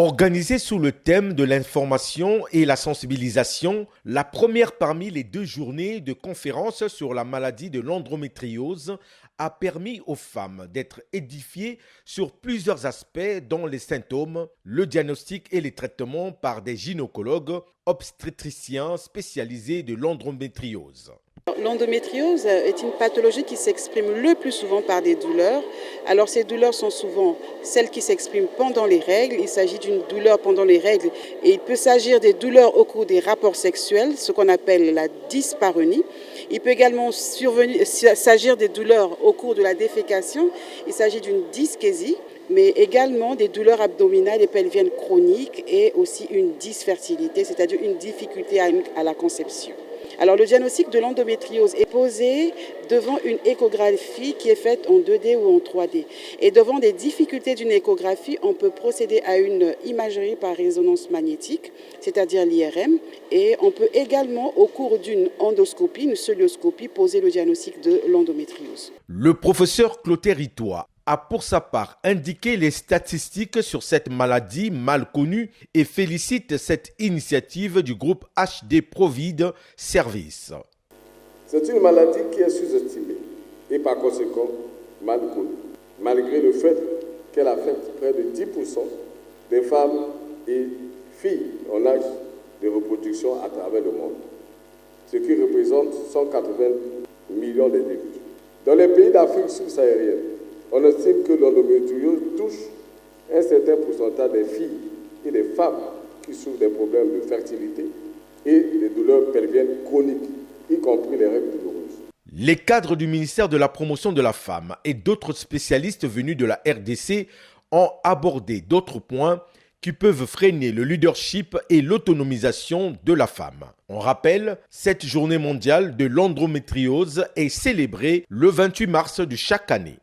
Organisée sous le thème de l'information et la sensibilisation, la première parmi les 2 journées de conférences sur la maladie de l'endométriose a permis aux femmes d'être édifiées sur plusieurs aspects dont les symptômes, le diagnostic et les traitements par des gynécologues, obstétriciens spécialisés de l'endométriose. L'endométriose est une pathologie qui s'exprime le plus souvent par des douleurs. Alors ces douleurs sont souvent celles qui s'expriment pendant les règles. Il s'agit d'une douleur pendant les règles et il peut s'agir des douleurs au cours des rapports sexuels, ce qu'on appelle la dyspareunie. Il peut également s'agir des douleurs au cours de la défécation. Il s'agit d'une dyschésie, mais également des douleurs abdominales et pelviennes chroniques et aussi une dysfertilité, c'est-à-dire une difficulté à la conception. Alors le diagnostic de l'endométriose est posé devant une échographie qui est faite en 2D ou en 3D. Et devant des difficultés d'une échographie, on peut procéder à une imagerie par résonance magnétique, c'est-à-dire l'IRM. Et on peut également, au cours d'une endoscopie, une cœlioscopie, poser le diagnostic de l'endométriose. Le professeur Clotaire Itois a pour sa part indiqué les statistiques sur cette maladie mal connue et félicite cette initiative du groupe HD Provid Service. C'est une maladie qui est sous-estimée et par conséquent mal connue, malgré le fait qu'elle affecte près de 10% des femmes et filles en âge de reproduction à travers le monde, ce qui représente 180 millions d'individus. Dans les pays d'Afrique subsaharienne, on estime que l'endométriose touche un certain pourcentage des filles et des femmes qui souffrent des problèmes de fertilité et des douleurs pelviennes chroniques, y compris les règles douloureuses. Les cadres du ministère de la Promotion de la Femme et d'autres spécialistes venus de la RDC ont abordé d'autres points qui peuvent freiner le leadership et l'autonomisation de la femme. On rappelle, cette journée mondiale de l'endométriose est célébrée le 28 mars de chaque année.